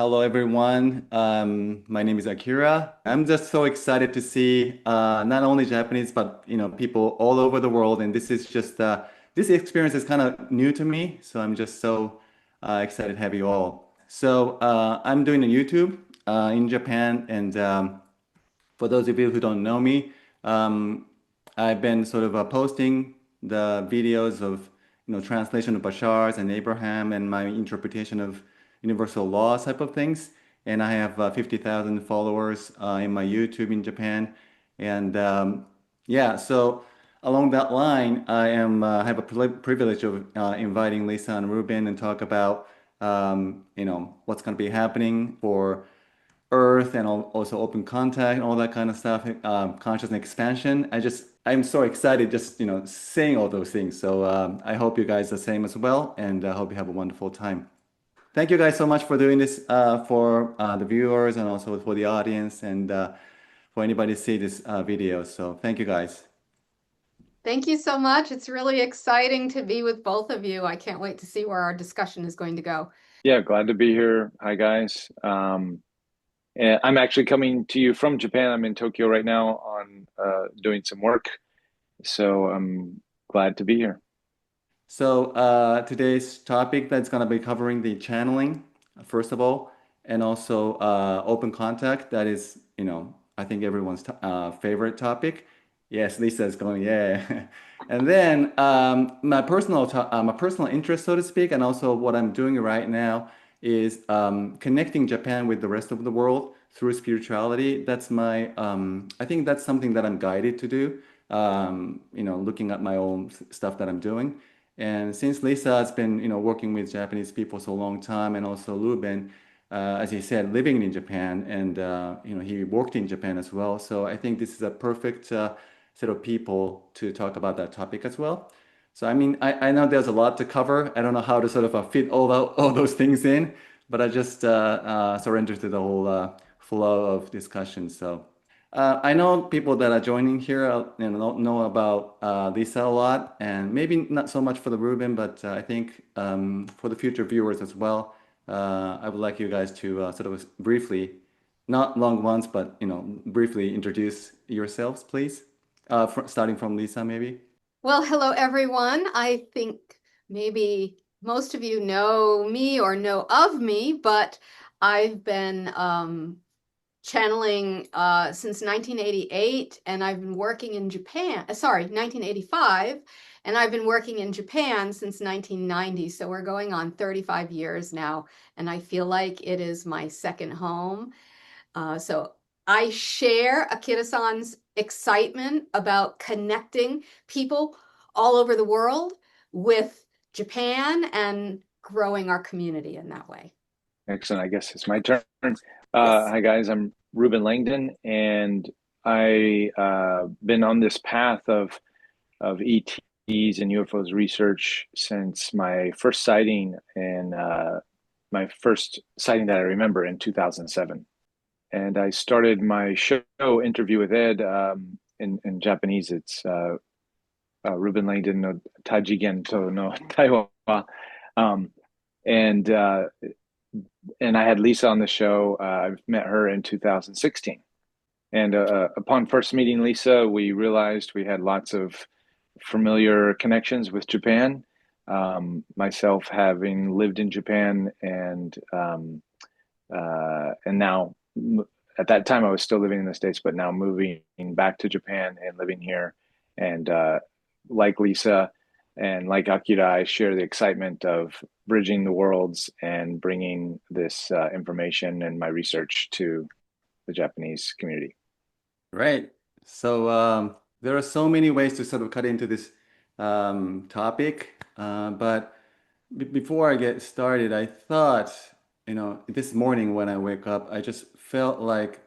Hello, everyone. My name is Akira. I'm just so excited to see not only Japanese, but people all over the world. And this is just this experience is kind of new to me, so I'm just so excited to have you all. So I'm doing a YouTube in Japan, and for those of you who don't know me, um, I've been sort of posting the videos of translation of Bashar's and Abraham and my interpretation of universal law type of things. And I have 50,000 followers in my YouTube in Japan. And yeah, so along that line, I am have a privilege of inviting Lyssa and Reuben and talk about what's going to be happening for Earth and also open contact and all that kind of stuff, consciousness expansion. I'm so excited just, saying all those things. So I hope you guys are the same as well, and I hope you have a wonderful time. Thank you guys so much for doing this for the viewers and also for the audience and for anybody to see this video. So thank you guys. Thank you so much. It's really exciting to be with both of you. I can't wait to see where our discussion is going to go. Yeah, glad to be here. Hi, guys. And I'm actually coming to you from Japan. I'm in Tokyo right now on doing some work. So I'm glad to be here. So today's topic that's going to be covering the channeling, first of all, and also open contact. That is, I think everyone's favorite topic. Yes, Lisa is going, yeah. And then my personal interest, so to speak, and also what I'm doing right now is connecting Japan with the rest of the world through spirituality. I think that's something that I'm guided to do. Looking at my own stuff that I'm doing. And since Lisa has been, working with Japanese people for a long time, and also Ruben, as he said, living in Japan, and he worked in Japan as well. So I think this is a perfect set of people to talk about that topic as well. So I mean, I know there's a lot to cover. I don't know how to sort of fit all those things in, but I just surrender to the whole flow of discussion. So. I know people that are joining here, know about Lisa a lot, and maybe not so much for the Ruben, but I think for the future viewers as well, I would like you guys to sort of briefly, not long once, but briefly introduce yourselves, please. Starting from Lisa, maybe. Well, hello, everyone. I think maybe most of you know me or know of me, but I've been channeling since 1988, and I've been working in Japan, 1985, and I've been working in Japan since 1990. So we're going on 35 years now, and I feel like it is my second home. So I share Akira-san's excitement about connecting people all over the world with Japan and growing our community in that way. Excellent. I guess it's my turn. Yes. Hi, guys. I'm Reuben Langdon, and I been on this path of ETs and UFOs research since my first sighting and my first sighting that I remember in 2007. And I started my show Interview with Ed in Japanese. It's Reuben Langdon no Tajigen to no Taiwa. Um, and and I had Lyssa on the show. I met her in 2016. And upon first meeting Lyssa, we realized we had lots of familiar connections with Japan. Myself having lived in Japan and now at that time I was still living in the States, but now moving back to Japan and living here. And like Lyssa and like Akira, I share the excitement of bridging the worlds and bringing this information and my research to the Japanese community. Right. So there are so many ways to sort of cut into this topic, but before I get started, I thought, this morning when I wake up, I just felt like,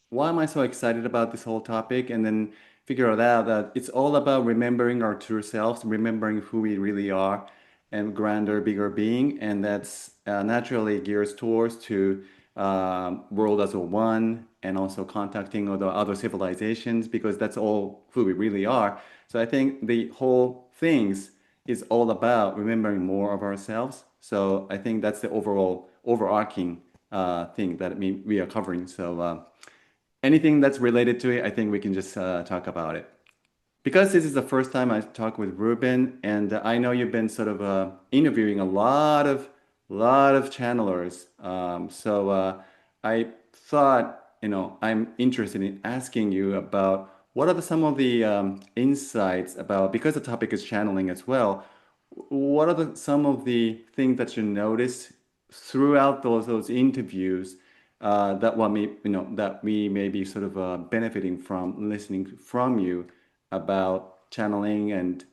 why am I so excited about this whole topic? And then figure out that it's all about remembering our true selves, remembering who we really are, and grander, bigger being, and that's naturally gears towards to world as a one, and also contacting other civilizations because that's all who we really are. So I think the whole things is all about remembering more of ourselves. So I think that's the overall overarching thing that we are covering. So anything that's related to it, I think we can just talk about it. Because this is the first time I talk with Ruben, and I know you've been sort of interviewing a lot of channelers. So I thought, I'm interested in asking you about what are some of the insights about, because the topic is channeling as well. What are some of the things that you noticed throughout those interviews that we may be sort of benefiting from listening from you about channeling and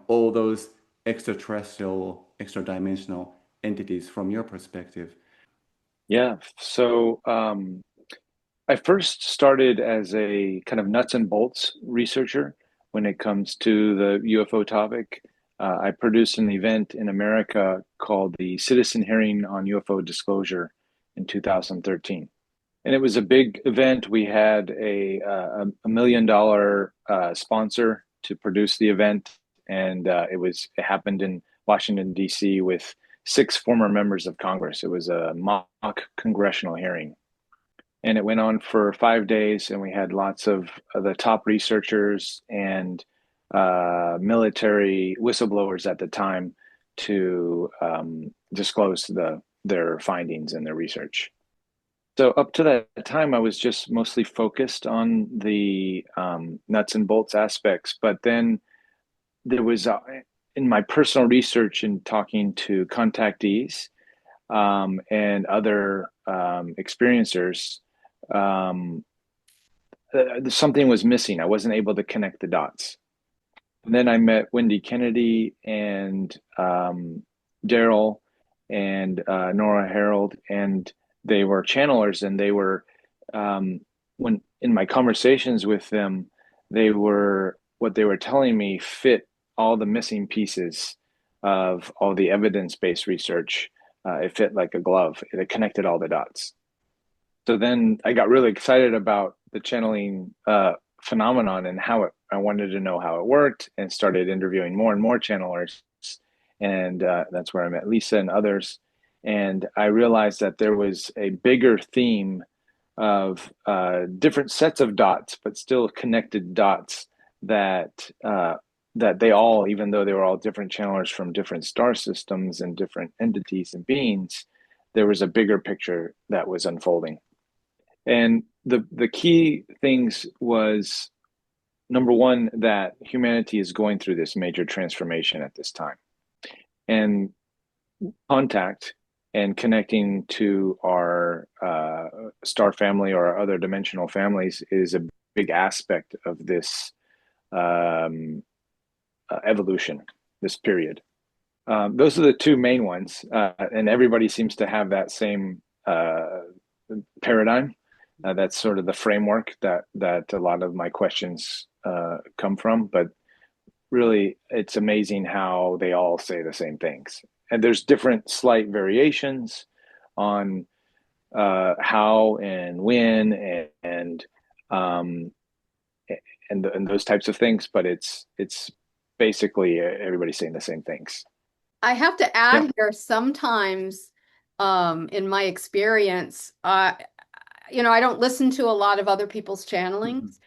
all those extraterrestrial, extra dimensional entities from your perspective? Yeah. So I first started as a kind of nuts and bolts researcher when it comes to the UFO topic. I produced an event in America called the Citizen Hearing on UFO Disclosure in 2013. And it was a big event. We had a $1 million sponsor to produce the event, and it happened in Washington D.C. with 6 former members of Congress. It was a mock congressional hearing, and it went on for 5 days. And we had lots of the top researchers and military whistleblowers at the time to disclose their findings and their research. So up to that time, I was just mostly focused on the nuts and bolts aspects. But then there was, in my personal research and talking to contactees and other experiencers, um, something was missing. I wasn't able to connect the dots. And then I met Wendy Kennedy and Daryl and Nora Harold, and they were channelers, and they were when in my conversations with them, what they were telling me fit all the missing pieces of all the evidence-based research. It fit like a glove. It connected all the dots. So then I got really excited about the channeling phenomenon and I wanted to know how it worked, and started interviewing more and more channelers. And that's where I met Lyssa and others. And I realized that there was a bigger theme of different sets of dots, but still connected dots that they all, even though they were all different channelers from different star systems and different entities and beings, there was a bigger picture that was unfolding. And the key things was, number one, that humanity is going through this major transformation at this time. And contact and connecting to our star family or our other dimensional families is a big aspect of this evolution, this period. Those are the two main ones. And everybody seems to have that same paradigm. That's sort of the framework that a lot of my questions come from. But really, it's amazing how they all say the same things. And there's different slight variations on how and when and those types of things. But it's basically everybody saying the same things. I have to Yeah. add here, sometimes in my experience, I don't listen to a lot of other people's channelings,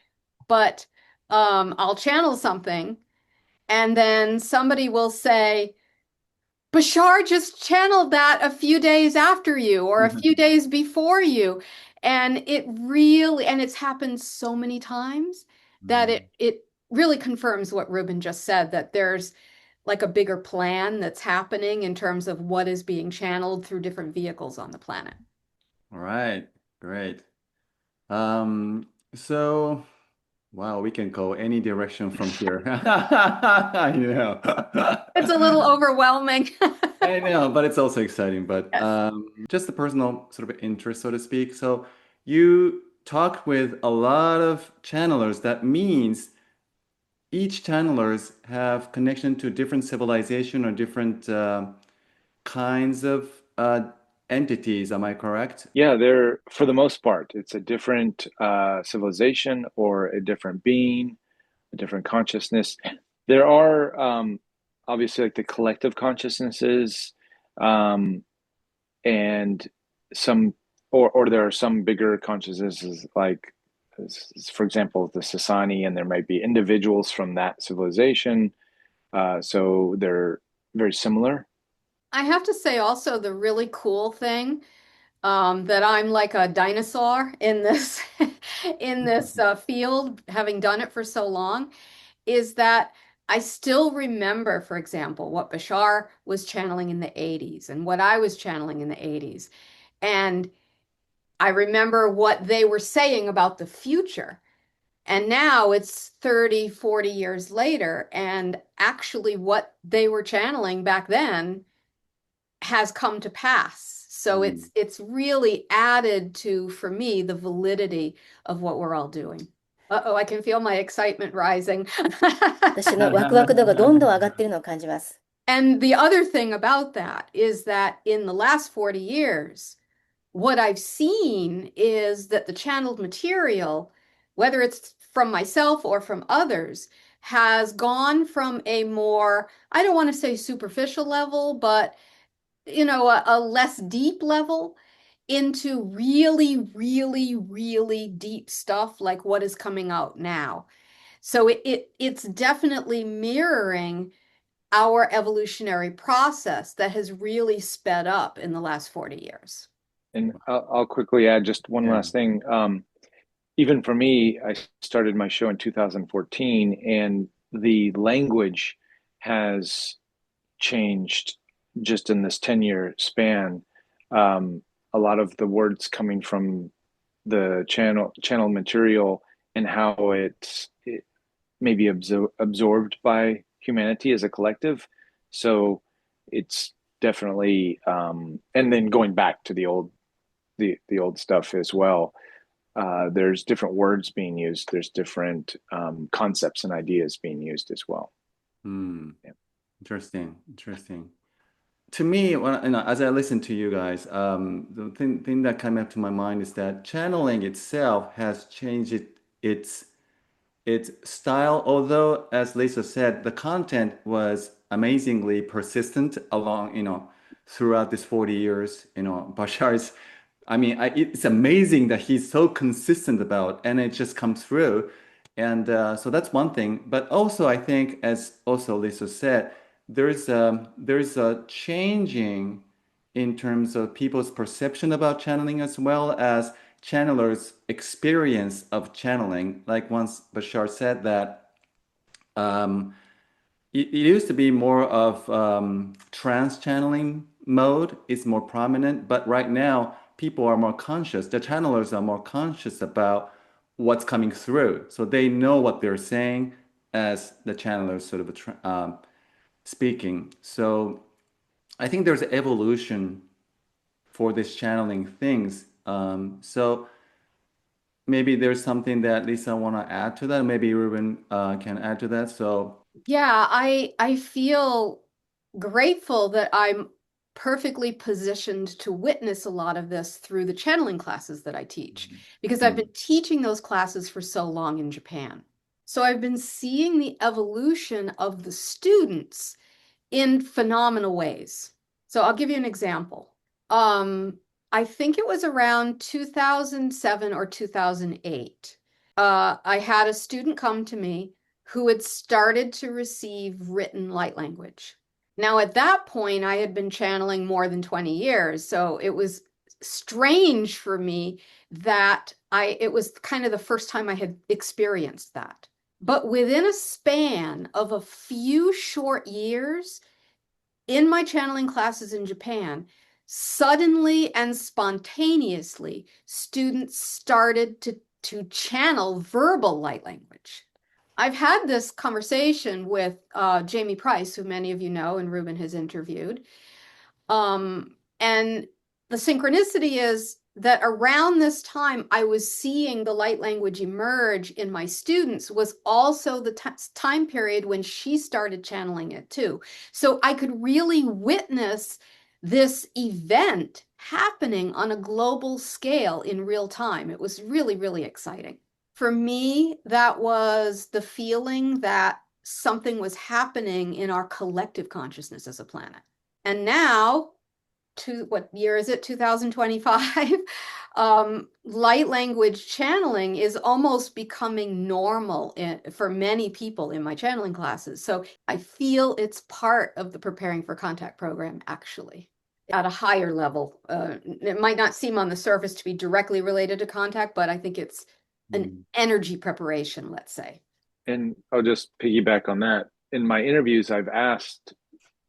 but I'll channel something, and then somebody will say, Bashar just channeled that a few days after you or a few days before you. And it's happened so many times that it really confirms what Reuben just said, that there's like a bigger plan that's happening in terms of what is being channeled through different vehicles on the planet. All right, great. So, wow, we can go any direction from here. You know. It's a little overwhelming. I know, but it's also exciting. But Yes. just a personal sort of interest, so to speak. So you talk with a lot of channelers. That means each channelers have connection to different civilization or different kinds of entities. Am I correct? Yeah, they're, for the most part, it's a different civilization or a different being, a different consciousness. There are obviously like the collective consciousnesses, um, and some or there are some bigger consciousnesses like, for example, the Sasani, and there might be individuals from that civilization. So they're very similar. I have to say also the really cool thing that I'm like a dinosaur in this in this field, having done it for so long, is that I still remember, for example, what Bashar was channeling in the 80s and what I was channeling in the 80s. And I remember what they were saying about the future. And now it's 30, 40 years later, and actually what they were channeling back then has come to pass. So Mm. it's really added to, for me, the validity of what we're all doing. Uh-oh, I can feel my excitement rising. 私のワクワク度がどんどん上がってるのを感じます。And the other thing about that is that in the last 40 years, what I've seen is that the channeled material, whether it's from myself or from others, has gone from a more, I don't want to say superficial level, but a less deep level into really, really, really deep stuff like what is coming out now. So it's definitely mirroring our evolutionary process that has really sped up in the last 40 years. And I'll quickly add just one Yeah. last thing. Even for me, I started my show in 2014, and the language has changed just in this 10-year span. A lot of the words coming from the channel material and how it may be absorbed by humanity as a collective. So it's definitely, and then going back to the old stuff as well. There's different words being used. There's different concepts and ideas being used as well. Mm. Yeah. Interesting. To me, as I listen to you guys, the thing that came up to my mind is that channeling itself has changed its style. Although, as Lisa said, the content was amazingly persistent throughout this 40 years. Bashar's, I mean, it's amazing that he's so consistent about, and it just comes through. And so that's one thing. But also, I think, as also Lisa said, there's a changing in terms of people's perception about channeling as well as channelers' experience of channeling. Like once Bashar said that um, it used to be more of trance channeling mode is more prominent, but right now people are more conscious. The channelers are more conscious about what's coming through, so they know what they're saying as the channelers sort of speaking. So I think there's evolution for this channeling things. So maybe there's something that Lisa want to add to that. Maybe Ruben can add to that. So Yeah, I feel grateful that I'm perfectly positioned to witness a lot of this through the channeling classes that I teach, because I've been teaching those classes for so long in Japan. So I've been seeing the evolution of the students in phenomenal ways. So I'll give you an example. I think it was around 2007 or 2008. I had a student come to me who had started to receive written light language. Now, at that point, I had been channeling more than 20 years, so it was strange for me that it was kind of the first time I had experienced that. But within a span of a few short years, in my channeling classes in Japan, suddenly and spontaneously, students started to channel verbal light language. I've had this conversation with Jamie Price, who many of you know and Reuben has interviewed. And the synchronicity is that around this time I was seeing the light language emerge in my students was also the time period when she started channeling it too. So I could really witness this event happening on a global scale in real time. It was really, really exciting. For me, that was the feeling that something was happening in our collective consciousness as a planet. And now what year is it? 2025. Light language channeling is almost becoming normal for many people in my channeling classes. So I feel it's part of the Preparing for Contact program, actually, at a higher level. It might not seem on the surface to be directly related to contact, but I think it's an energy preparation, let's say. And I'll just piggyback on that. In my interviews, I've asked,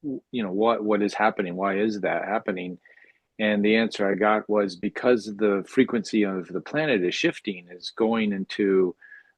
what is happening? Why is that happening? And the answer I got was because the frequency of the planet is shifting, is going into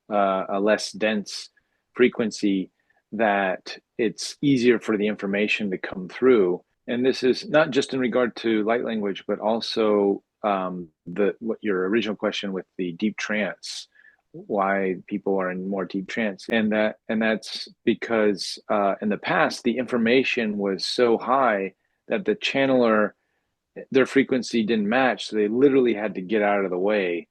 a less dense frequency, that it's easier for the information to come through. And this is not just in regard to light language, but also what your original question with the deep trance, why people are in more deep trance, and that's because in the past the information was so high that the channeler, their frequency didn't match, so they literally had to get out of the way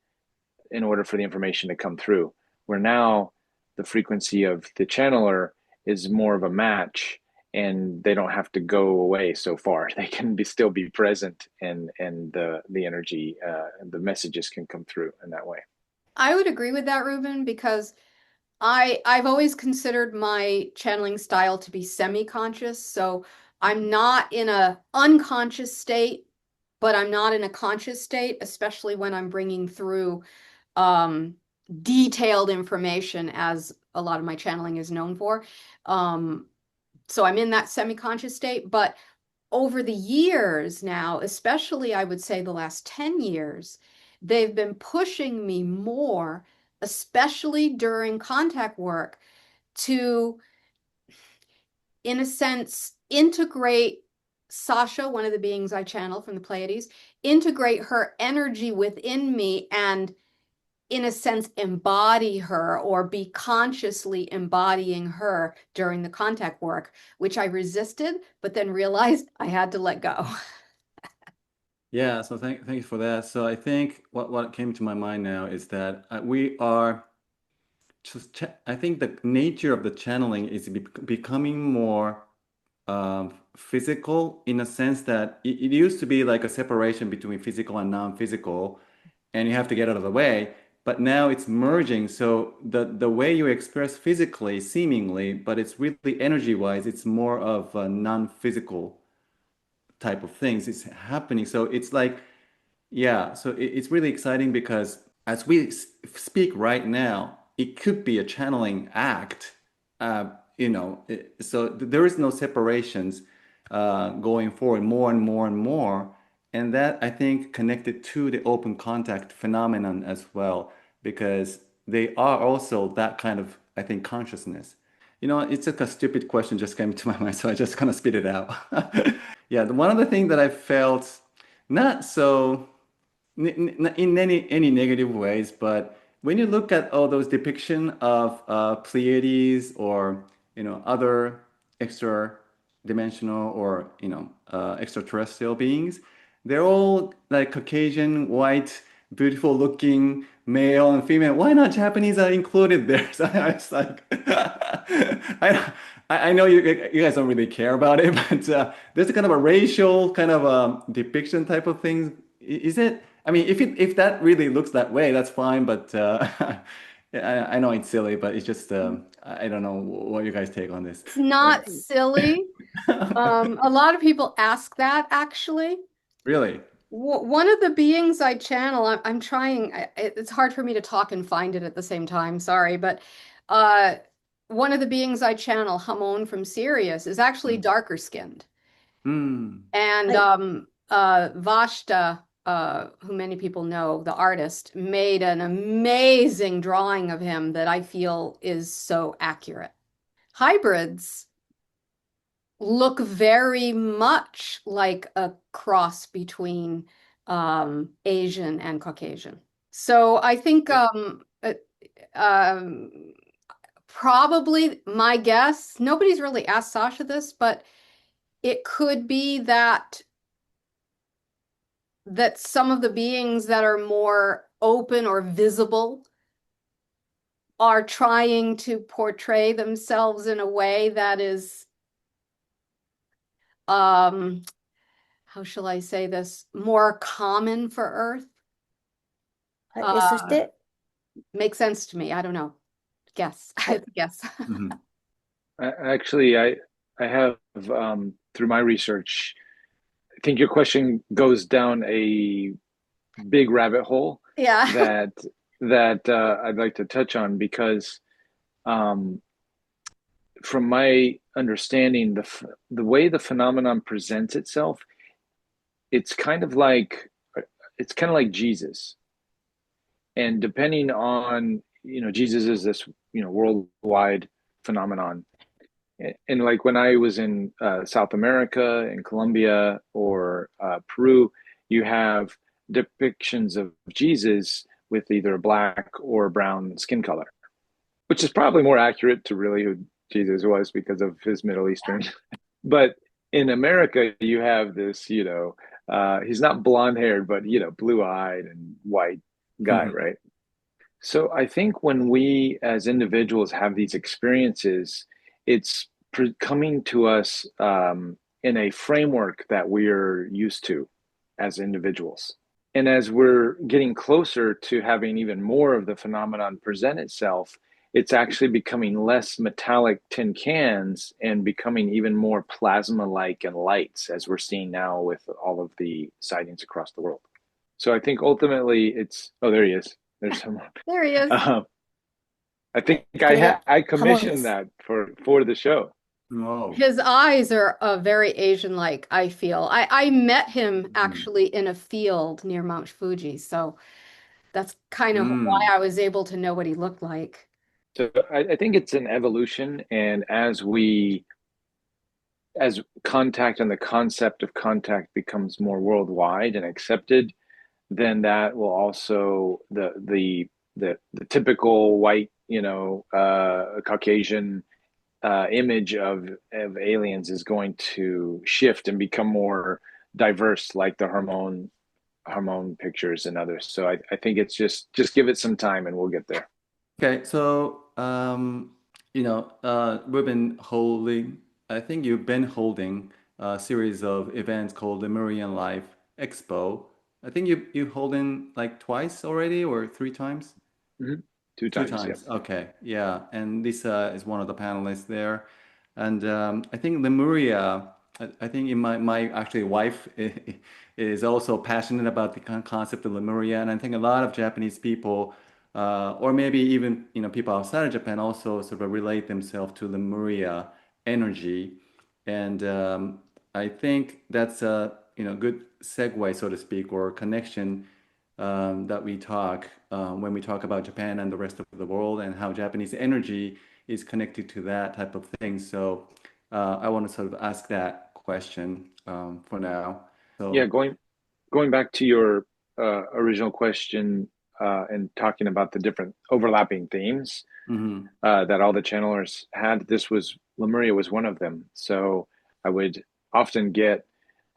in order for the information to come through. Where now the frequency of the channeler is more of a match, and they don't have to go away so far. They can still be present, and the energy, the messages can come through in that way. I would agree with that, Reuben, because I've always considered my channeling style to be semi-conscious. So I'm not in a unconscious state, but I'm not in a conscious state, especially when I'm bringing through detailed information, as a lot of my channeling is known for. So I'm in that semi-conscious state, but over the years now, especially I would say the last 10 years, they've been pushing me more, especially during contact work, to, in a sense, integrate Sasha, one of the beings I channel from the Pleiades, integrate her energy within me and, in a sense, embody her, or be consciously embodying her during the contact work, which I resisted, but then realized I had to let go. Yeah, so thank you for that. So I think what came to my mind now is that we are just I think the nature of the channeling is becoming more physical, in a sense that it used to be like a separation between physical and non-physical, and you have to get out of the way. But now it's merging. So the way you express physically, seemingly, but it's really energy-wise, it's more of a non-physical type of things is happening. So it's like, yeah, so it's really exciting because as we speak right now, it could be a channeling act. So there is no separations going forward more and more and more. And that, I think, connected to the open contact phenomenon as well, because they are also that kind of, I think, consciousness. It's like a stupid question just came to my mind, so I just kind of spit it out. Yeah, one of the things that I felt not so in any negative ways, but when you look at all those depiction of Pleiades, or other extra dimensional, or extraterrestrial beings, they're all like Caucasian, white, beautiful looking, male and female. Why not Japanese are included there? So I was like, I know you guys don't really care about it, but there's a kind of a racial kind of depiction type of thing. Is it? I mean, if that really looks that way, that's fine. But I know it's silly, but it's just I don't know what you guys take on this. It's not silly. A lot of people ask that, actually. Really? One of the beings I channel, I'm trying, it's hard for me to talk and find it at the same time, sorry, but one of the beings I channel, Hamon from Sirius, is actually darker skinned. Mm. And Vashta, who many people know, the artist, made an amazing drawing of him that I feel is so accurate. Hybrids look very much like a cross between Asian and Caucasian. So I think probably, my guess, nobody's really asked Sasha this, but it could be that some of the beings that are more open or visible are trying to portray themselves in a way that is how how shall I say this, more common for Earth. はい。そし Uh, て、 makes sense to me. I don't know. Guess. はい。 Guess. Mhm. Actually, I have through my research, I think your question goes down a big rabbit hole Yeah. that I'd like to touch on because um, from my understanding, the way the phenomenon presents itself, it's kind of like it's kind of like Jesus, and depending on Jesus is this worldwide phenomenon. And like when I was in South America, in Colombia or Peru, you have depictions of Jesus with either black or brown skin color, which is probably more accurate to really who Jesus was because of his Middle Eastern. But in America, you have this, he's not blonde haired, but, blue eyed and white guy, Mhm. right? So I think when we as individuals have these experiences, it's coming to us in a framework that we're used to as individuals. And as we're getting closer to having even more of the phenomenon present itself, it's actually becoming less metallic tin cans and becoming even more plasma-like and lights, as we're seeing now with all of the sightings across the world. So I think ultimately oh, there he is. There's someone. There he is. I think これが I 波紋で commissioned す。 that for the show. Oh. His eyes are very Asian-like, I feel. I met him Mhm. actually in a field near Mount Fuji, so that's kind of why Mm. I was able to know what he looked like. So I think it's an evolution, and as contact and the concept of contact becomes more worldwide and accepted, then that will also the typical white, Caucasian image of aliens is going to shift and become more diverse, like the hormone pictures and others. So I think it's just give it some time and we'll get there. Okay, so we've been holding, I think you've been holding a series of events called Lemurian Life Expo. I think you holding like twice already or three times? Mhm. Two Two times, yeah. times. Okay. Yeah. And Lyssa is one of the panelists there. And I think Lemuria, I think my actually wife is also passionate about the concept of Lemuria. And I think a lot of Japanese people, or maybe even, people outside of Japan also sort of relate themselves to Lemuria energy. And I think that's a, good segue, so to speak, or connection that we talk when we talk about Japan and the rest of the world and how Japanese energy is connected to that type of thing. So I want to sort of ask that question for now. Yeah, So, going back to your original question and talking about the different overlapping themes mhm. that all the channelers had, Lemuria was one of them. So I would often get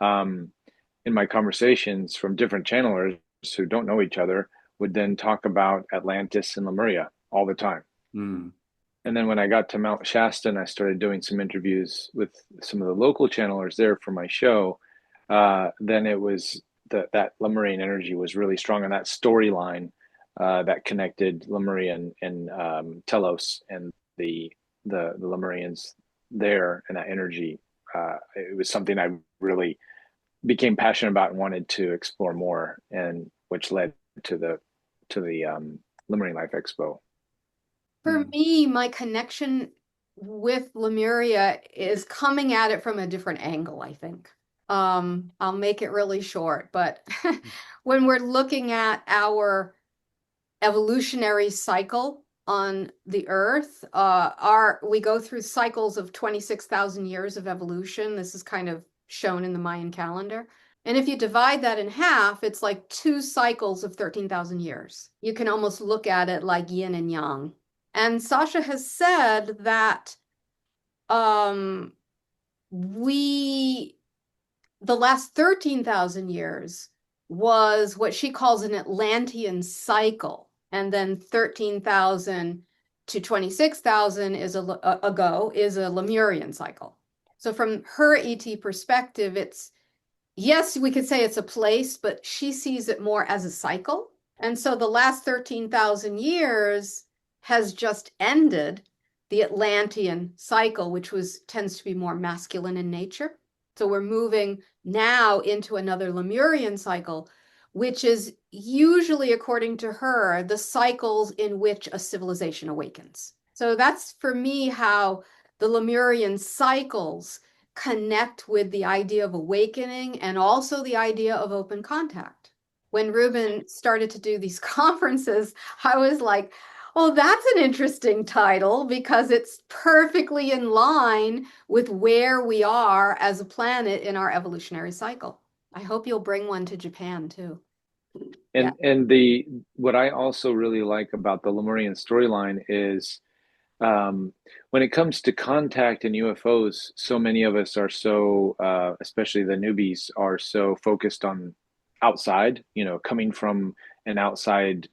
um, in my conversations from different channelers who don't know each other would then talk about Atlantis and Lemuria all the time. Mm. And then when I got to Mount Shasta and I started doing some interviews with some of the local channelers there for my show, then it was that Lemurian energy was really strong, and that storyline that connected Lemuria and Telos and the Lemurians there, and that energy. It was something I really became passionate about and wanted to explore more, and which led to the Lemurian Life Expo. For Mm. me, my connection with Lemuria is coming at it from a different angle, I think. I'll make it really short, but when we're looking at our evolutionary cycle on the Earth, we go through cycles of 26,000 years of evolution. This is kind of shown in the Mayan calendar. And if you divide that in half, it's like two cycles of 13,000 years. You can almost look at it like yin and yang. And Sasha has said that um, the last 13,000 years was what she calls an Atlantean cycle. And then 13,000 to 26,000 ago is a Lemurian cycle. So from her ET perspective, it's yes, we could say it's a place, but she sees it more as a cycle. And so the last 13,000 years has just ended the Atlantean cycle, which tends to be more masculine in nature. So we're moving now into another Lemurian cycle, which is usually, according to her, the cycles in which a civilization awakens. So that's for me how the Lemurian cycles connect with the idea of awakening and also the idea of open contact. When Reuben started to do these conferences, I was like, oh, that's an interesting title because it's perfectly in line with where we are as a planet in our evolutionary cycle. I hope you'll bring one to Japan too. Yeah. And what I also really like about the Lemurian storyline is when it comes to contact and UFOs, so many of us are so, especially the newbies, are so focused on outside, coming from an outside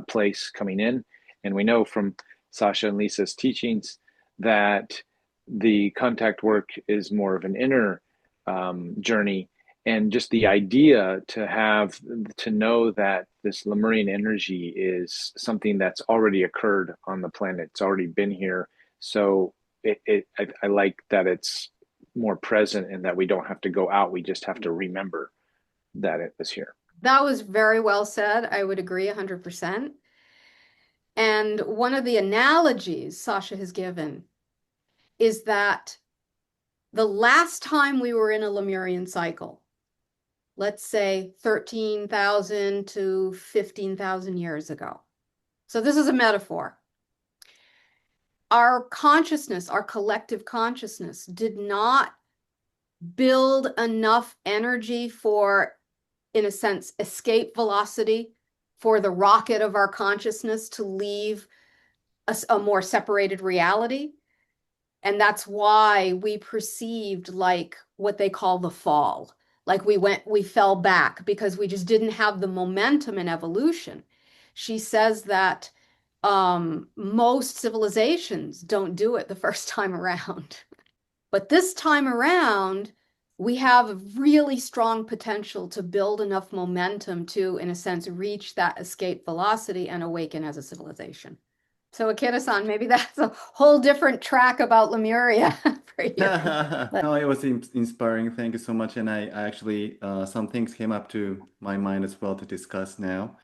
place coming in. And we know from Sasha and Lyssa's teachings that the contact work is more of an inner journey. And just the idea to know that this Lemurian energy is something that's already occurred on the planet. It's already been here. So I like that it's more present and that we don't have to go out. We just have to remember that it was here. That was very well said. I would agree 100%. And one of the analogies Sasha has given is that the last time we were in a Lemurian cycle, let's say 13,000 to 15,000 years ago. So this is a metaphor. Our consciousness, our collective consciousness, did not build enough energy for, in a sense, escape velocity for the rocket of our consciousness to leave a more separated reality. And that's why we perceived like what they call the fall. Like we fell back because we just didn't have the momentum in evolution. She says that most civilizations don't do it the first time around. But this time around, we have a really strong potential to build enough momentum to, in a sense, reach that escape velocity and awaken as a civilization. So Akira-san, maybe that's a whole different track about Lemuria for you. No, it was inspiring. Thank you so much. And I actually, some things came up to my mind as well to discuss now.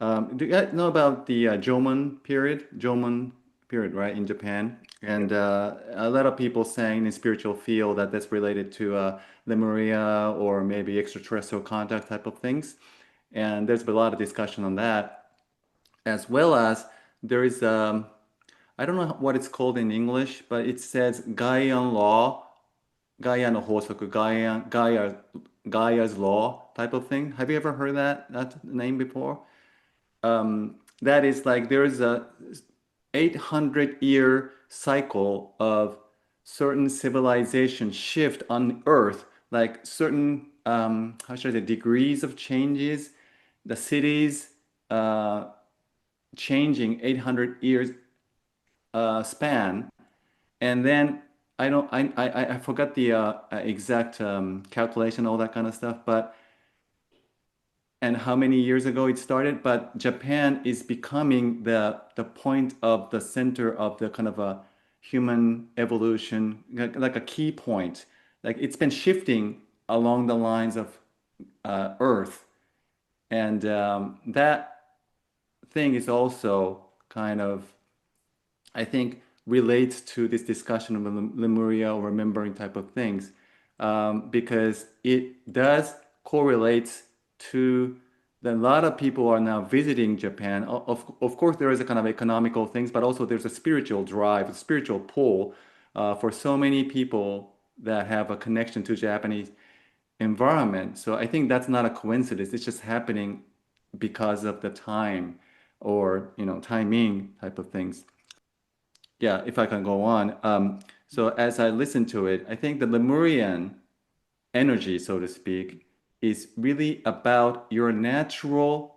Do you guys know about the Jomon period? Jomon period, right, in Japan? And a lot of people saying in spiritual field that that's related to Lemuria or maybe extraterrestrial contact type of things. And there's been a lot of discussion on that, as well as there is I don't know what it's called in English, but it says Gaian law, Gaia no hosoku, Gaia's law type of thing. Have you ever heard that name before? That is like there is a 800-year cycle of certain civilization shift on Earth, like certain how should I say degrees of changes, the cities changing 800 years span, and then I forgot the exact calculation, all that kind of stuff, but and how many years ago it started, but Japan is becoming the point of the center of the kind of a human evolution, like a key point. Like it's been shifting along the lines of Earth, and that thing is also kind of, I think, relates to this discussion of Lemuria or remembering type of things, because it does correlate to a lot of people are now visiting Japan. Of course, there is a kind of economical things, but also there's a spiritual drive, a spiritual pull for so many people that have a connection to Japanese environment. So I think that's not a coincidence. It's just happening because of the time or, timing type of things. Yeah, if I can go on. So as I listen to it, I think the Lemurian energy, so to speak, is really about your natural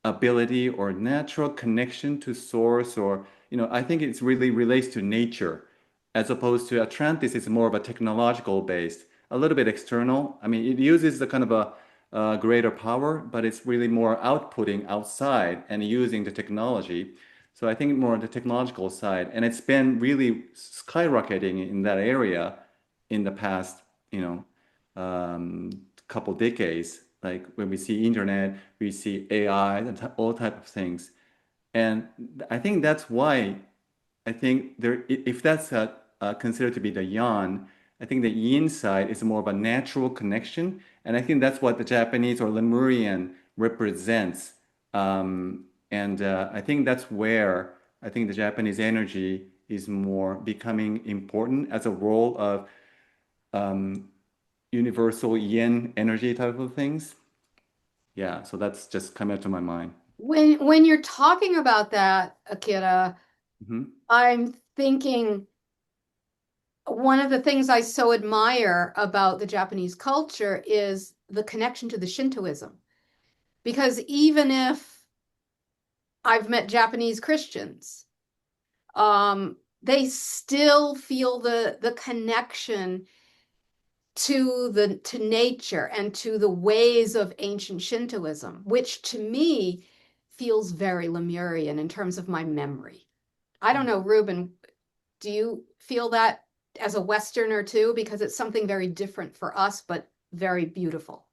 ability or natural connection to source, or I think it's really relates to nature, as opposed to Atlantis is more of a technological based. a little bit external. I mean, it uses the kind of a greater power, but it's really more outputting outside and using the technology. So I think more on the technological side, and it's been really skyrocketing in that area in the past, you know, couple decades. Like when we see internet, we see AI and all type of things. And I think that's why I think there, if that's considered to be the yang, I think the yin side is more of a natural connection, and I think that's what the Japanese or Lemurian represents. And I think that's where I think the Japanese energy is more becoming important as a role of um, universal yin energy type of things. Yeah, so that's just come up to my mind. When you're talking about that, Akira, Hmm. I'm thinking one of the things I so admire about the Japanese culture is the connection to the Shintoism. Because even if I've met Japanese Christians, they still feel the connection to nature and to the ways of ancient Shintoism, which to me feels very Lemurian in terms of my memory. I don't know, Reuben, do you feel that as a Westerner too? Because it's something very different for us, but very beautiful.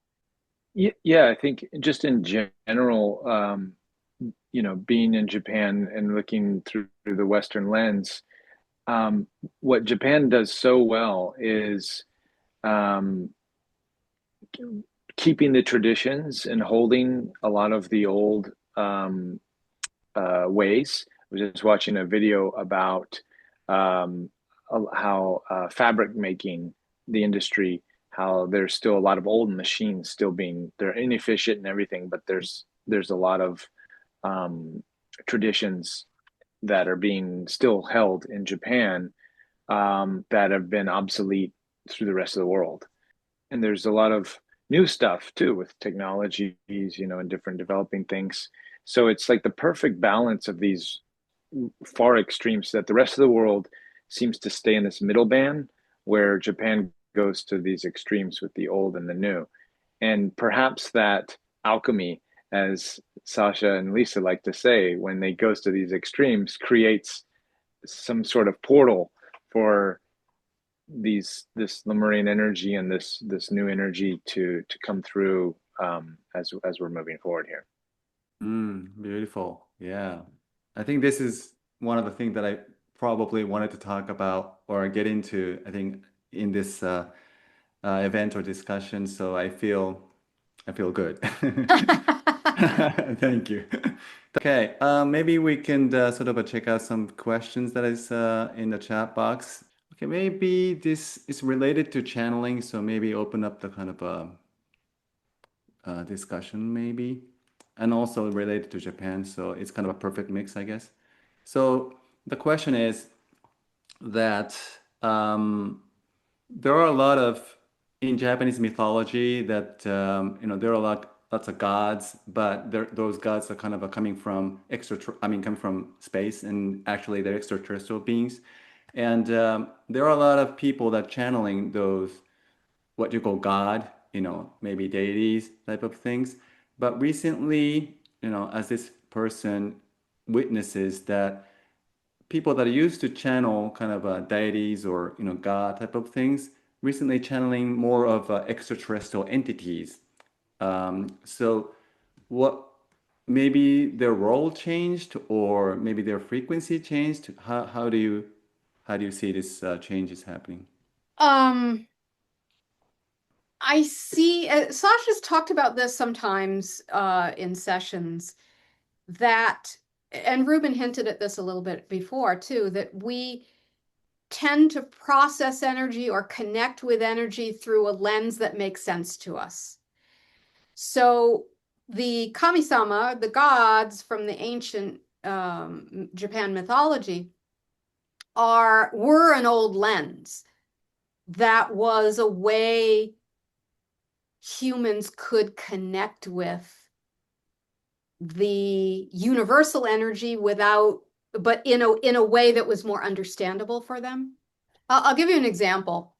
Yeah, I think just in general, being in Japan and looking through the Western lens, what Japan does so well is um, keeping the traditions and holding a lot of the old ways. I was just watching a video about um, how fabric making, the industry, how there's still a lot of old machines still being, they're inefficient and everything, but there's a lot of um, traditions that are being still held in Japan that have been obsolete through the rest of the world. And there's a lot of new stuff too with technologies, and different developing things. So it's like the perfect balance of these far extremes that the rest of the world seems to stay in this middle band where Japan goes to these extremes with the old and the new. And perhaps that alchemy, as Sasha and Lyssa like to say, when they goes to these extremes, creates some sort of portal for this Lemurian energy and this new energy to come through as we're moving forward here. Beautiful. Yeah. I think this is one of the things that I probably wanted to talk about or get into, I think, in this event or discussion. So I feel good. Thank you. Okay, maybe we can sort of check out some questions that is in the chat box. Okay, maybe this is related to channeling, so maybe open up the kind of discussion maybe, and also related to Japan, so it's kind of a perfect mix, I guess. So the question is that there are a lot of in Japanese mythology that there are lots of gods, but those gods are kind of coming from coming from space, and actually they're extraterrestrial beings. And there are a lot of people that channeling those what you call God, maybe deities type of things. But recently, as this person witnesses that people that used to channel kind of deities or God type of things, recently channeling more of extraterrestrial entities. So what maybe their role changed or maybe their frequency changed? How do you see this changes happening? Um, I see, Sasha's talked about this sometimes in sessions that, and Ruben hinted at this a little bit before too, that we tend to process energy or connect with energy through a lens that makes sense to us. So the kami-sama, the gods from the ancient Japan mythology, were an old lens that was a way humans could connect with the universal energy but in a way that was more understandable for them. I'll give you an example.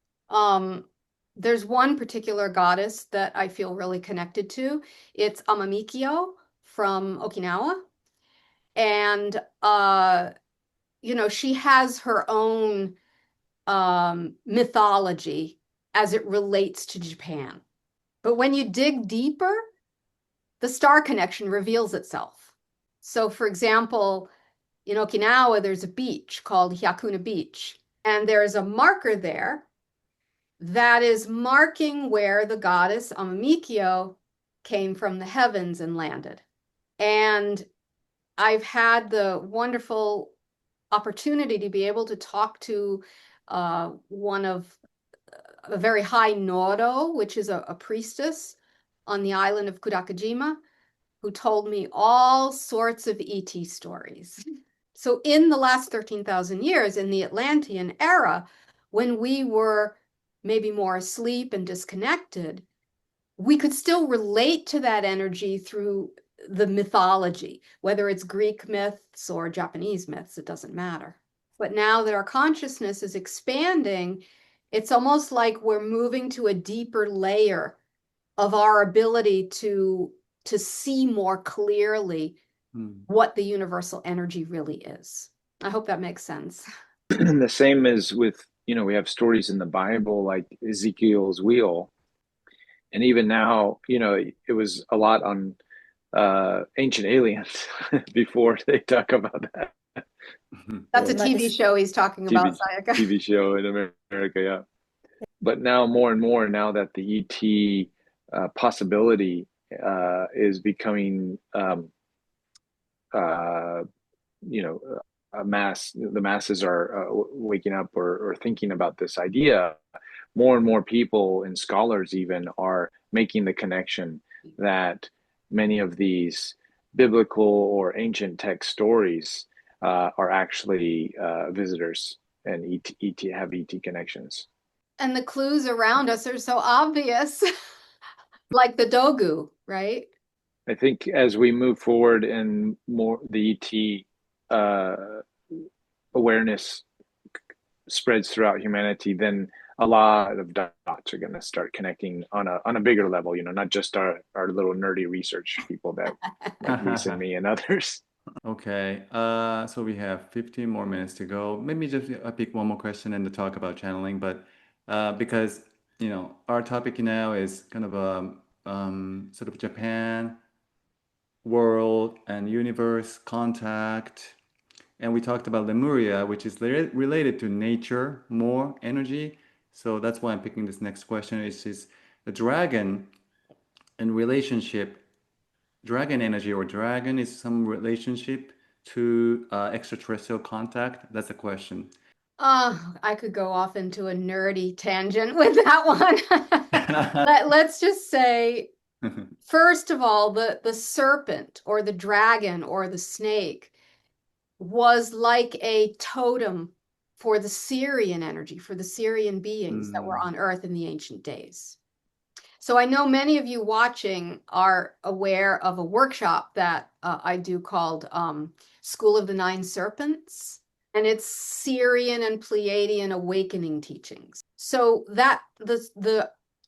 there's one particular goddess that I feel really connected to. It's Amamikyo from Okinawa. And she has her own mythology as it relates to Japan. But when you dig deeper, the star connection reveals itself. So, for example, in Okinawa, there's a beach called Hyakuna Beach, and there's a marker there that is marking where the goddess Amamikyo came from the heavens and landed. And I've had the wonderful opportunity to be able to talk to one of a very high Noro, which is a priestess on the island of Kudakajima, who told me all sorts of ET stories. So in the last 13,000 years, in the Atlantean era, when we were maybe more asleep and disconnected, we could still relate to that energy through the mythology, whether it's Greek myths or Japanese myths, it doesn't matter. But now that our consciousness is expanding, it's almost like we're moving to a deeper layer of our ability to see more clearly what the universal energy really is. I hope that makes sense. The same as with, we have stories in the Bible like Ezekiel's wheel. And even now, it was a lot on Ancient Aliens before they talk about that. That's a TV show he's talking about, Sayaka. TV show in America, yeah. But now more and more, now that the ET possibility is becoming, the masses are waking up or thinking about this idea. More and more people and scholars even are making the connection that many of these biblical or ancient text stories are actually visitors and have ET connections. And the clues around us are so obvious, like the Dogu, right? I think as we move forward and more the ET awareness spreads throughout humanity, then a lot of dots are going to start connecting on a bigger level, not just our little nerdy research people that like Lyssa and me and others. Okay, so we have 15 more minutes to go. Maybe just pick one more question and to talk about channeling, but because our topic now is kind of sort of Japan, world, and universe contact, and we talked about Lemuria, which is related to nature, more energy. So that's why I'm picking this next question. Is the dragon and relationship. Dragon energy or dragon is some relationship to extraterrestrial contact? That's a question. I could go off into a nerdy tangent with that one. Let's just say, first of all, the serpent or the dragon or the snake was like a totem for the Syrian energy, for the Syrian beings that were on Earth in the ancient days. So I know many of you watching are aware of a workshop that I do called School of the Nine Serpents, and it's Syrian and Pleiadian awakening teachings. So that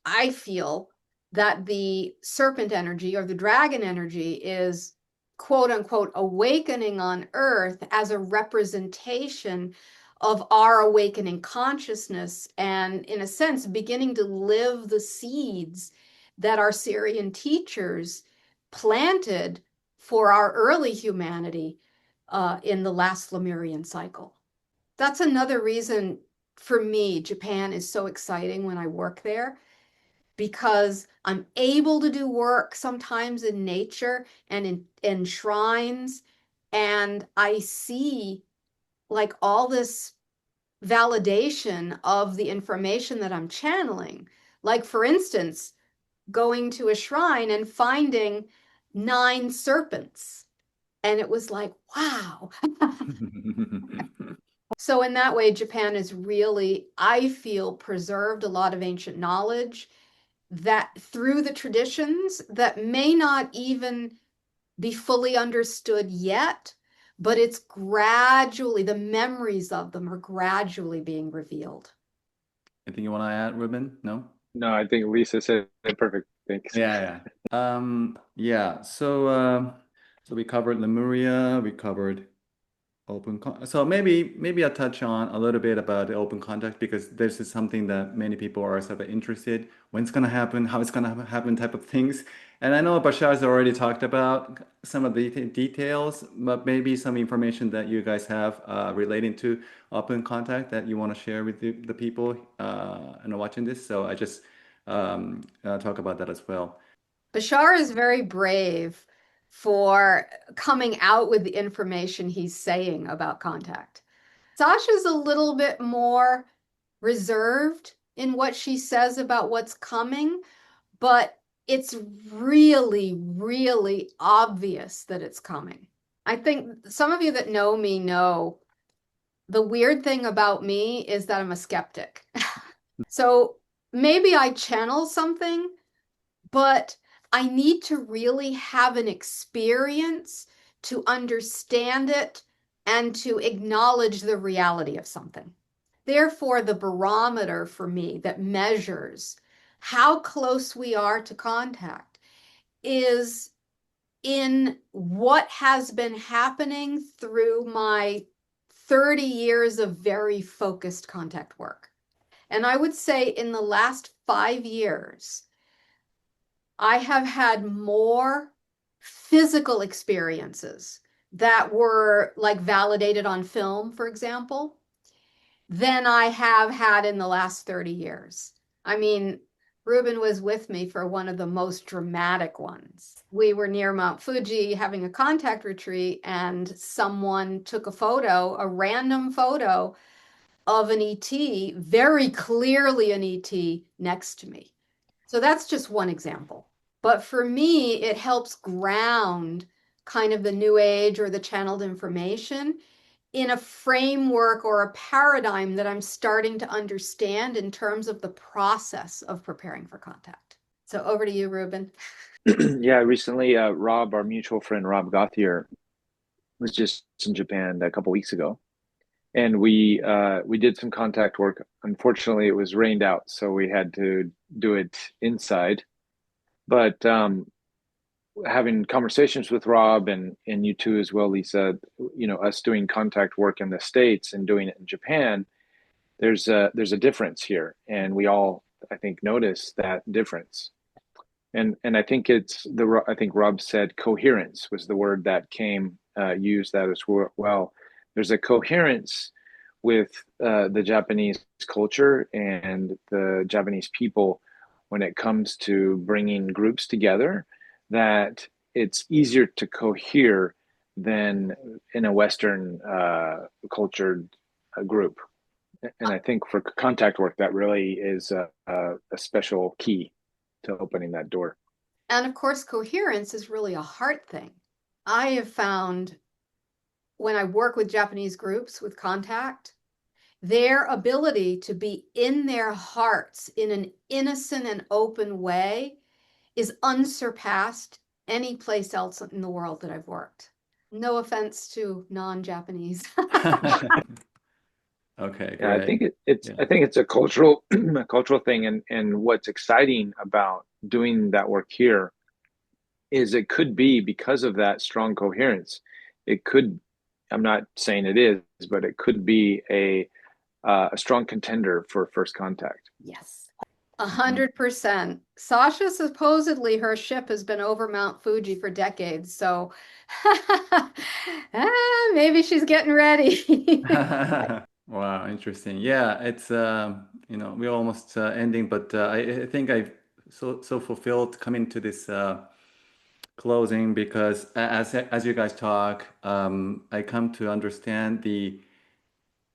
I feel that the serpent energy or the dragon energy is quote unquote awakening on Earth as a representation of our awakening consciousness and, in a sense, beginning to live the seeds that our Syrian teachers planted for our early humanity in the last Lemurian cycle. That's another reason for me, Japan is so exciting when I work there, because I'm able to do work sometimes in nature and in shrines, and I see like all this validation of the information that I'm channeling. Like, for instance, going to a shrine and finding 9 serpents. And it was like, wow. So in that way, Japan is really, I feel, preserved a lot of ancient knowledge that through the traditions that may not even be fully understood yet, but it's gradually, the memories of them are gradually being revealed. Anything you want to add, Reuben? No? No, I think Lisa said it perfect. Thanks. Yeah, yeah. Yeah. So we covered Lemuria, we covered so maybe I'll touch on a little bit about the open contact because this is something that many people are sort of interested when it's going to happen, how it's going to happen type of things. And I know Bashar's already talked about some of the details, but maybe some information that you guys have relating to open contact that you want to share with the people and are watching this. So I just talk about that as well. Bashar is very brave for coming out with the information he's saying about contact. Sasha's a little bit more reserved in what she says about what's coming, but it's really, really obvious that it's coming. I think some of you that know me know the weird thing about me is that I'm a skeptic. So maybe I channel something, but I need to really have an experience to understand it and to acknowledge the reality of something. Therefore, the barometer for me that measures how close we are to contact is in what has been happening through my 30 years of very focused contact work. And I would say in the last 5 years, I have had more physical experiences that were like validated on film, for example, than I have had in the last 30 years. I mean, Reuben was with me for one of the most dramatic ones. We were near Mount Fuji having a contact retreat, and someone took a photo, a random photo of an ET, very clearly an ET next to me. So that's just one example. But for me, it helps ground kind of the new age or the channeled information in a framework or a paradigm that I'm starting to understand in terms of the process of preparing for contact. So over to you, Reuben. Yeah, recently, Rob, our mutual friend Rob Gauthier, was just in Japan a couple weeks ago, and we did some contact work. Unfortunately, it was rained out, so we had to do it inside. But having conversations with Rob and you too as well, Lisa, us doing contact work in the States and doing it in Japan, there's a difference here, and we all, I think, notice that difference. And I think I think Rob said coherence was the word that came used that as well. There's a coherence with the Japanese culture and the Japanese people when it comes to bringing groups together, that it's easier to cohere than in a Western cultured group. And I think for contact work, that really is a special key to opening that door. And of course, coherence is really a heart thing. I have found when I work with Japanese groups with contact, their ability to be in their hearts in an innocent and open way is unsurpassed any place else in the world that I've worked. No offense to non-Japanese. Okay, Yeah, I great. think I think it's a cultural a cultural thing, and what's exciting about doing that work here is it could be because of that strong coherence. It could, I'm not saying it is, but it could be a strong contender for first contact. Yes. 100%. Sasha, supposedly her ship has been over Mount Fuji for decades, so maybe she's getting ready. Wow, interesting. Yeah, it's we're almost ending, but I think I've so fulfilled coming to this closing because as you guys talk, I come to understand the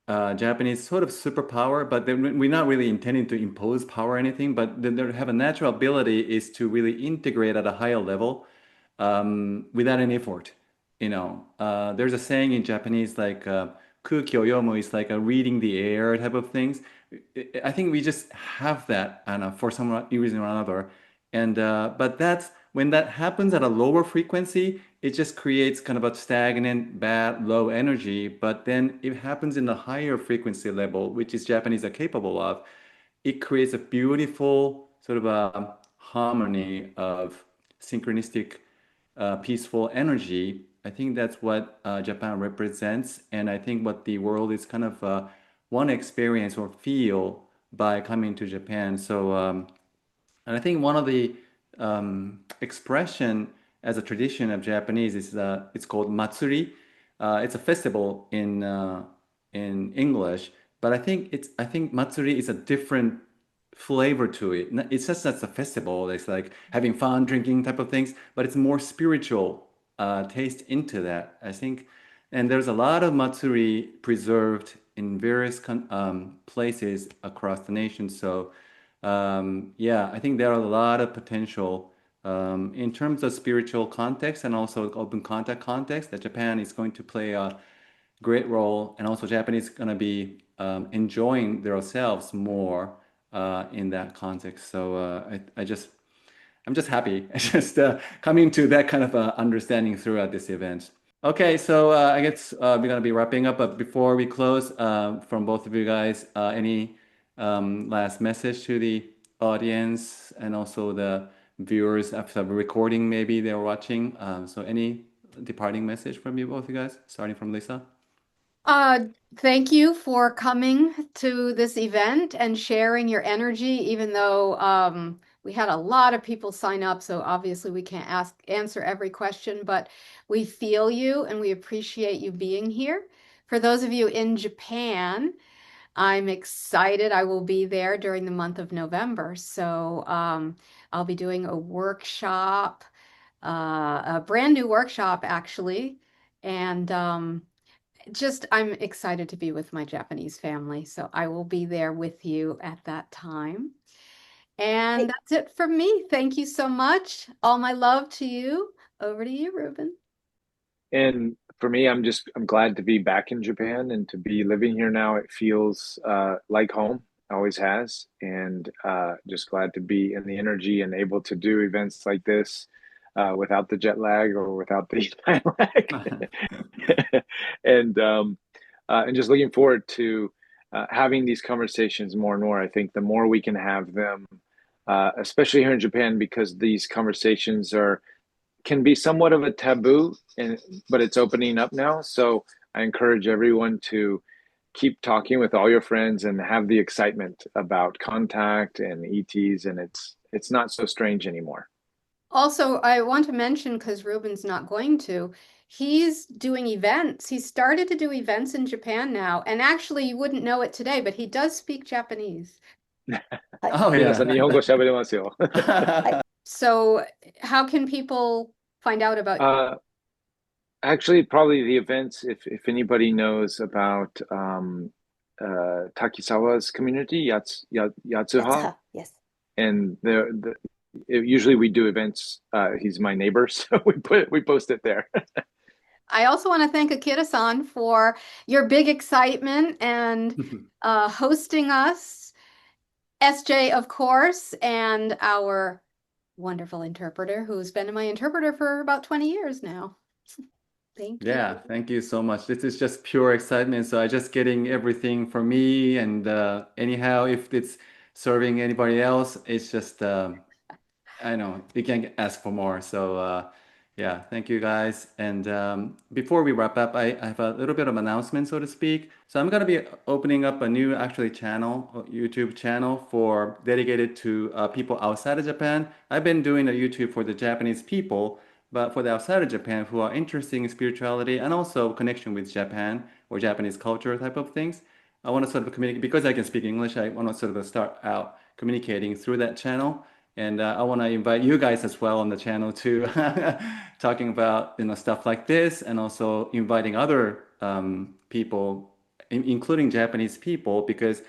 Japanese sort of superpower, but we're not really intending to impose power or anything, but they have a natural ability is to really integrate at a higher level without any effort. There's a saying in Japanese like "kuki o yomu" is like a reading the air type of things. I think we just have that, I don't know, for some reason or another. And but that's when that happens at a lower frequency, it just creates kind of a stagnant, bad, low energy. But then it happens in the higher frequency level, which is Japanese are capable of. It creates a beautiful sort of a harmony of synchronistic, peaceful energy. I think that's what Japan represents, and I think what the world is kind of want to experience or feel by coming to Japan. And I think one of the expression as a tradition of Japanese is it's called matsuri. It's a festival in English, but I think matsuri is a different flavor to it. It's just that's a festival. It's like having fun, drinking type of things, but it's more spiritual taste into that. I think, and there's a lot of matsuri preserved in various places across the nation. Yeah, I think there are a lot of potential in terms of spiritual context and also open contact context that Japan is going to play a great role, and also Japanese going to be enjoying themselves more in that context. I'm just happy, just coming to that kind of understanding throughout this event. Okay, I guess we're gonna be wrapping up, but before we close, from both of you guys, any last message to the audience and also the viewers after the recording, maybe they're watching. Any departing message from you both of you guys, starting from Lyssa? Thank you for coming to this event and sharing your energy, even though we had a lot of people sign up, so obviously we can't answer every question, but we feel you and we appreciate you being here. For those of you in Japan, I'm excited. I will be there during the month of November. I'll be doing a workshop, a brand new workshop actually. And I'm excited to be with my Japanese family. So I will be there with you at that time. And that's it from me. Thank you so much. All my love to you. Over to you, Reuben. And for me, I'm glad to be back in Japan and to be living here now. It feels like home, always has, and just glad to be in the energy and able to do events like this without the jet lag or without the time lag, and just looking forward to having these conversations more and more. I think the more we can have them, especially here in Japan, because these conversations are can be somewhat of a taboo, but it's opening up now. So I encourage everyone to keep talking with all your friends and have the excitement about contact and ETs, and it's not so strange anymore. Also, I want to mention, because Reuben's not going to, he's doing events. He started to do events in Japan now. And actually, you wouldn't know it today, but he does speak Japanese. Oh 皆さん、日本語 yeah. 喋れますよ。So, how can people find out about Actually, probably the events, if anybody knows about Takisawa's community, Yatsuha, Yes. and usually we do events. He's my neighbor, so we post it there. I also want to thank Akira-san for your big excitement and hosting us, SJ, of course, and our wonderful interpreter, who's been my interpreter for about 20 years now. Thank you. Yeah, thank you so much. This is just pure excitement. So I just getting everything for me, and anyhow, if it's serving anybody else, it's just I know you can't ask for more. Yeah, thank you guys. And before we wrap up, I have a little bit of announcement, so to speak. So I'm gonna be opening up a new actually channel, a YouTube channel for dedicated to people outside of Japan. I've been doing a YouTube for the Japanese people, but for the outside of Japan who are interested in spirituality and also connection with Japan or Japanese culture type of things. I want to sort of communicate because I can speak English. I want to sort of start out communicating through that channel. And I want to invite you guys as well on the channel to talking about stuff like this, and also inviting other people, including Japanese people, because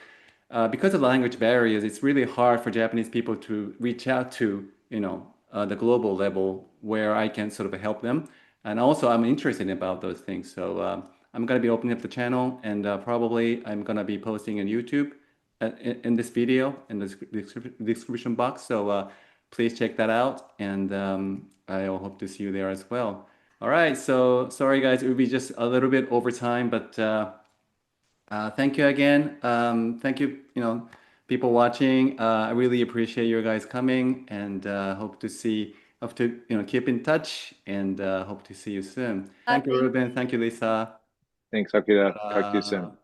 of language barriers, it's really hard for Japanese people to reach out to the global level where I can sort of help them. And also, I'm interested about those things. I'm going to be opening up the channel, and probably I'm going to be posting on YouTube in this video in the description box. Please check that out, and I hope to see you there as well. All right, so sorry guys, it will be just a little bit over time, but thank you again. Thank you, people watching, I really appreciate you guys coming and hope to keep in touch and hope to see you soon. Thank you, Thank Ruben. Thank you, Lisa. Thanks, Akira. Talk to you soon.